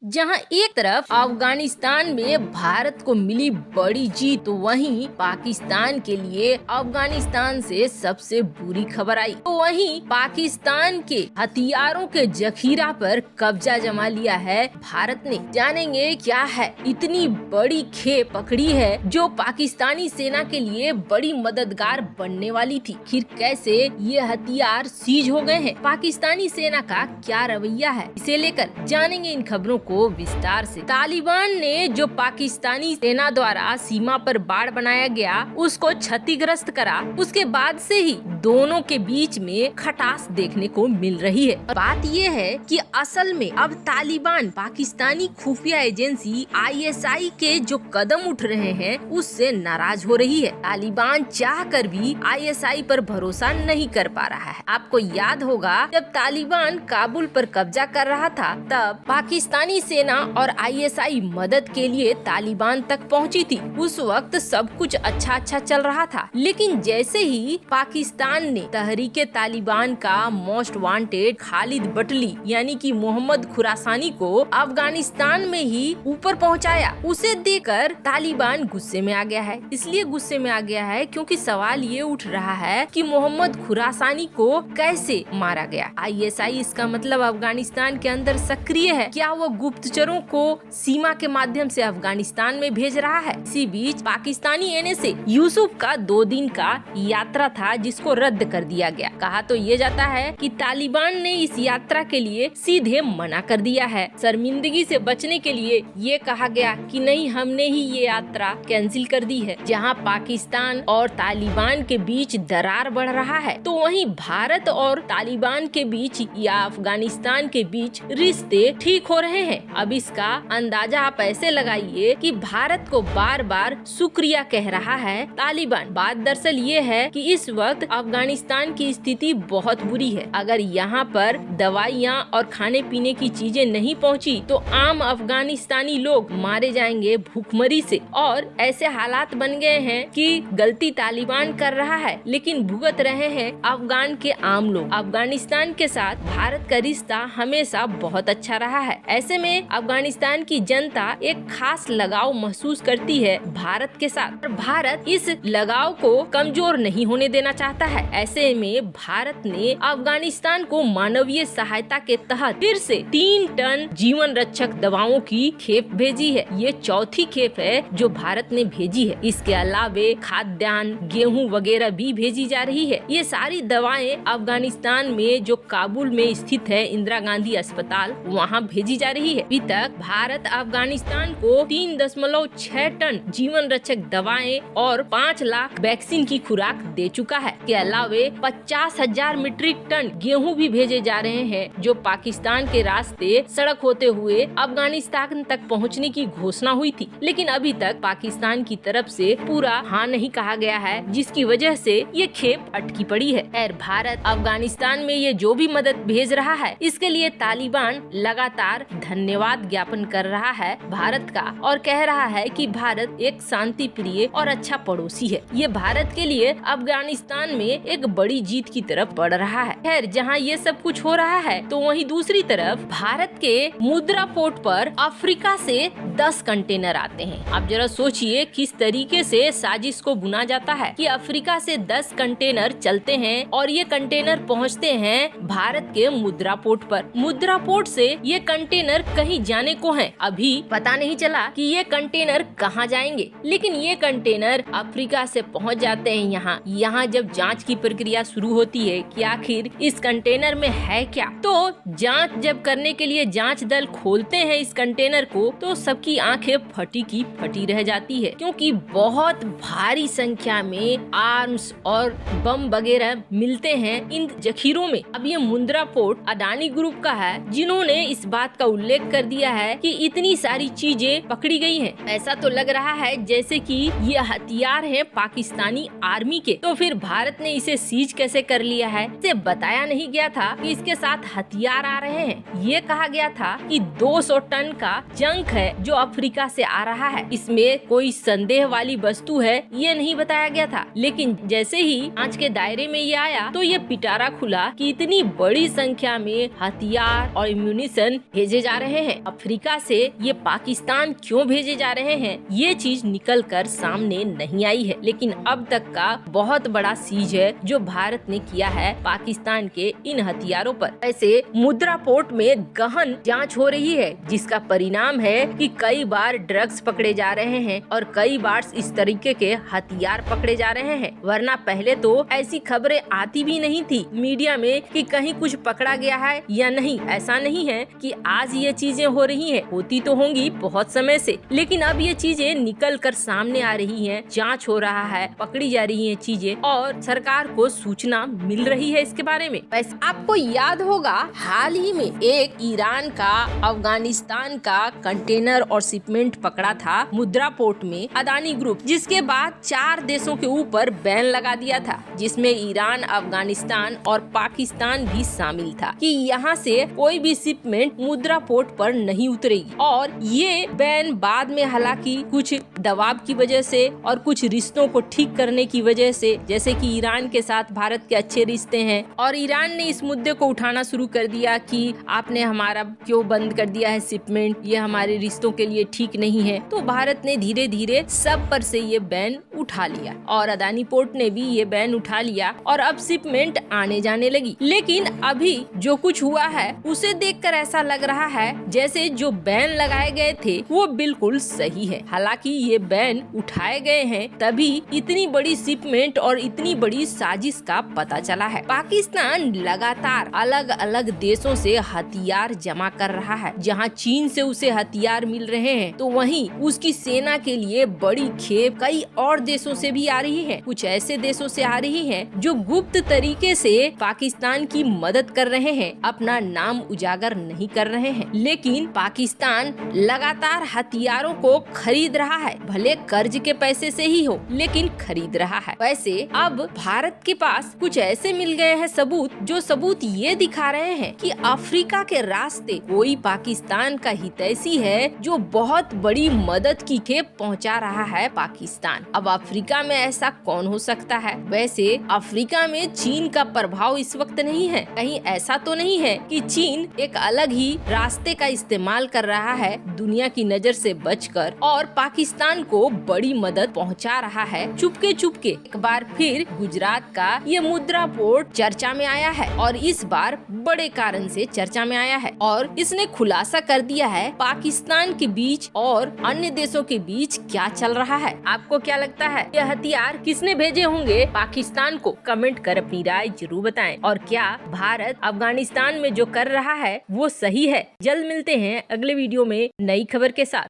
जहां एक तरफ अफगानिस्तान में भारत को मिली बड़ी जीत, तो वहीं पाकिस्तान के लिए अफगानिस्तान से सबसे बुरी खबर आई। तो वहीं पाकिस्तान के हथियारों के जखीरा पर कब्जा जमा लिया है भारत ने। जानेंगे क्या है इतनी बड़ी खेप पकड़ी है जो पाकिस्तानी सेना के लिए बड़ी मददगार बनने वाली थी। आखिर कैसे ये हथियार सीज हो गए हैं, पाकिस्तानी सेना का क्या रवैया है, इसे लेकर जानेंगे इन खबरों को विस्तार से। तालिबान ने जो पाकिस्तानी सेना द्वारा सीमा पर बाड़ बनाया गया उसको क्षतिग्रस्त करा, उसके बाद से ही दोनों के बीच में खटास देखने को मिल रही है। बात ये है कि असल में अब तालिबान पाकिस्तानी खुफिया एजेंसी ISI के जो कदम उठ रहे हैं उससे नाराज हो रही है। तालिबान चाह कर भी ISI पर भरोसा नहीं कर पा रहा है। आपको याद होगा जब तालिबान काबुल पर कब्जा कर रहा था तब पाकिस्तानी सेना और ISI मदद के लिए तालिबान तक पहुंची थी। उस वक्त सब कुछ अच्छा चल रहा था, लेकिन जैसे ही पाकिस्तान ने तहरीके तालिबान का मोस्ट वांटेड खालिद बटली यानी कि मोहम्मद खुरासानी को अफगानिस्तान में ही ऊपर पहुंचाया, उसे देखकर तालिबान गुस्से में आ गया है। इसलिए गुस्से में आ गया है क्योंकि सवाल ये उठ रहा है कि मोहम्मद खुरासानी को कैसे मारा गया। ISI इसका मतलब अफगानिस्तान के अंदर सक्रिय है। क्या वो गुप्तचरों को सीमा के माध्यम से अफगानिस्तान में भेज रहा है? इसी बीच पाकिस्तानी NSA यूसुफ का 2 दिन का यात्रा था जिसको रद्द कर दिया गया। कहा तो ये जाता है कि तालिबान ने इस यात्रा के लिए सीधे मना कर दिया है। शर्मिंदगी से बचने के लिए ये कहा गया कि नहीं, हमने ही ये यात्रा कैंसिल कर दी है। जहां पाकिस्तान और तालिबान के बीच दरार बढ़ रहा है, तो वहीं भारत और तालिबान के बीच या अफगानिस्तान के बीच रिश्ते ठीक हो रहे हैं। अब इसका अंदाजा आप ऐसे लगाइए कि भारत को बार बार शुक्रिया कह रहा है तालिबान। बात दरअसल ये है कि इस वक्त अफगानिस्तान की स्थिति बहुत बुरी है। अगर यहाँ पर दवाइयाँ और खाने पीने की चीजें नहीं पहुँची तो आम अफगानिस्तानी लोग मारे जाएंगे भूखमरी से। और ऐसे हालात बन गए हैं कि गलती तालिबान कर रहा है लेकिन भुगत रहे हैं अफगान के आम लोग। अफगानिस्तान के साथ भारत का रिश्ता हमेशा बहुत अच्छा रहा है। ऐसे में अफगानिस्तान की जनता एक खास लगाव महसूस करती है भारत के साथ। भारत इस लगाव को कमजोर नहीं होने देना चाहता है। ऐसे में भारत ने अफगानिस्तान को मानवीय सहायता के तहत फिर से 3 टन जीवन रक्षक दवाओं की खेप भेजी है। ये चौथी खेप है जो भारत ने भेजी है। इसके अलावे खाद्यान्न, गेहूं वगैरह भी भेजी जा रही है। ये सारी दवाएं अफगानिस्तान में जो काबुल में स्थित है इंदिरा गांधी अस्पताल, वहाँ भेजी जा रही है। अभी तक भारत अफगानिस्तान को 3.6 टन जीवन रक्षक दवाएं और 5 लाख वैक्सीन की खुराक दे चुका है। के अलावे 50,000 मीट्रिक टन गेहूं भी भेजे जा रहे हैं जो पाकिस्तान के रास्ते सड़क होते हुए अफगानिस्तान तक पहुंचने की घोषणा हुई थी, लेकिन अभी तक पाकिस्तान की तरफ से पूरा हाँ नहीं कहा गया है, जिसकी वजह से ये खेप अटकी पड़ी है। खैर, भारत अफगानिस्तान में ये जो भी मदद भेज रहा है इसके लिए तालिबान लगातार धन्यवाद ज्ञापन कर रहा है भारत का और कह रहा है कि भारत एक शांति प्रिय और अच्छा पड़ोसी है। ये भारत के लिए अफगानिस्तान में एक बड़ी जीत की तरफ बढ़ रहा है। खैर, जहाँ ये सब कुछ हो रहा है तो वहीं दूसरी तरफ भारत के मुद्रा पोर्ट पर अफ्रीका से 10 कंटेनर आते हैं। आप जरा सोचिए किस तरीके से साजिश को बुना जाता है कि अफ्रीका से 10 कंटेनर चलते हैं और ये कंटेनर पहुँचते हैं भारत के मुद्रा पोर्ट पर। मुद्रा पोर्ट से ये कंटेनर कहीं जाने को हैं। अभी पता नहीं चला कि ये कंटेनर कहाँ जाएंगे, लेकिन ये कंटेनर अफ्रीका से पहुँच जाते हैं यहाँ जब जांच की प्रक्रिया शुरू होती है कि आखिर इस कंटेनर में है क्या, तो जांच जब करने के लिए जांच दल खोलते हैं इस कंटेनर को तो सबकी आंखें फटी की फटी रह जाती है, क्योंकि बहुत भारी संख्या में आर्म्स और बम वगैरह मिलते हैं इन जखीरों में। अब ये मुंद्रा पोर्ट अडानी ग्रुप का है, जिन्होंने इस बात का उल्लेख कर दिया है कि इतनी सारी चीजें पकड़ी गई हैं। ऐसा तो लग रहा है जैसे कि ये हथियार है पाकिस्तानी आर्मी के। तो फिर भारत ने इसे सीज कैसे कर लिया है? इसे बताया नहीं गया था कि इसके साथ हथियार आ रहे हैं। ये कहा गया था कि 200 टन का जंक है जो अफ्रीका से आ रहा है। इसमें कोई संदेह वाली वस्तु है ये नहीं बताया गया था, लेकिन जैसे ही जांच के दायरे में ये आया तो ये पिटारा खुला कि इतनी बड़ी संख्या में हथियार और इम्यूनिशन भेजे जा रहे रहे हैं, अफ्रीका से ये पाकिस्तान क्यों भेजे जा रहे हैं, ये चीज निकल कर सामने नहीं आई है। लेकिन अब तक का बहुत बड़ा सीज है जो भारत ने किया है पाकिस्तान के इन हथियारों पर। ऐसे मुद्रा पोर्ट में गहन जांच हो रही है, जिसका परिणाम है कि कई बार ड्रग्स पकड़े जा रहे हैं और कई बार इस तरीके के हथियार पकड़े जा रहे हैं। वरना पहले तो ऐसी खबरें आती भी नहीं थी मीडिया में कि कहीं कुछ पकड़ा गया है या नहीं। ऐसा नहीं है कि आज ये चीजें हो रही हैं, होती तो होंगी बहुत समय से, लेकिन अब ये चीजें निकल कर सामने आ रही हैं, जांच हो रहा है, पकड़ी जा रही हैं चीजें और सरकार को सूचना मिल रही है इसके बारे में। वैसे आपको याद होगा हाल ही में एक ईरान का अफगानिस्तान का कंटेनर और शिपमेंट पकड़ा था मुद्रा पोर्ट में अदानी ग्रुप, जिसके बाद 4 देशों के ऊपर बैन लगा दिया था, जिसमें ईरान, अफगानिस्तान और पाकिस्तान भी शामिल था कि यहाँ से कोई भी शिपमेंट मुद्रा पोर्ट पर नहीं उतरेगी। और ये बैन बाद में हालांकि कुछ दबाव की वजह से और कुछ रिश्तों को ठीक करने की वजह से, जैसे कि ईरान के साथ भारत के अच्छे रिश्ते हैं और ईरान ने इस मुद्दे को उठाना शुरू कर दिया कि आपने हमारा क्यों बंद कर दिया है शिपमेंट, ये हमारे रिश्तों के लिए ठीक नहीं है। तो भारत ने धीरे धीरे सब पर से ये बैन उठा लिया और अदानी पोर्ट ने भी ये बैन उठा लिया और अब शिपमेंट आने जाने लगी। लेकिन अभी जो कुछ हुआ है उसे देखकर ऐसा लग रहा है जैसे जो बैन लगाए गए थे वो बिल्कुल सही है। हालांकि ये बैन उठाए गए हैं तभी इतनी बड़ी शिपमेंट और इतनी बड़ी साजिश का पता चला है। पाकिस्तान लगातार अलग अलग देशों से हथियार जमा कर रहा है। जहां चीन से उसे हथियार मिल रहे हैं तो वहीं उसकी सेना के लिए बड़ी खेप कई और देशों से भी आ रही है। कुछ ऐसे देशों से आ रही है जो गुप्त तरीके से पाकिस्तान की मदद कर रहे हैं, अपना नाम उजागर नहीं कर रहे हैं। लेकिन पाकिस्तान लगातार हथियारों को खरीद रहा है, भले कर्ज के पैसे से ही हो, लेकिन खरीद रहा है। वैसे अब भारत के पास कुछ ऐसे मिल गए हैं सबूत, जो सबूत ये दिखा रहे हैं कि अफ्रीका के रास्ते कोई पाकिस्तान का हितैषी है जो बहुत बड़ी मदद की खेप पहुंचा रहा है पाकिस्तान। अब अफ्रीका में ऐसा कौन हो सकता है? वैसे अफ्रीका में चीन का प्रभाव इस वक्त नहीं है। कहीं ऐसा तो नहीं है कि चीन एक अलग ही रास्ते का इस्तेमाल कर रहा है दुनिया की नजर से बचकर और पाकिस्तान को बड़ी मदद पहुंचा रहा है चुपके चुपके। एक बार फिर गुजरात का ये मुद्रा पोर्ट चर्चा में आया है और इस बार बड़े कारण से चर्चा में आया है और इसने खुलासा कर दिया है पाकिस्तान के बीच और अन्य देशों के बीच क्या चल रहा है। आपको क्या लगता है ये हथियार किसने भेजे होंगे पाकिस्तान को? कमेंट कर अपनी राय जरूर बताएं। और क्या भारत अफगानिस्तान में जो कर रहा है वो सही है? जल्द मिलते हैं अगले वीडियो में नई खबर के साथ।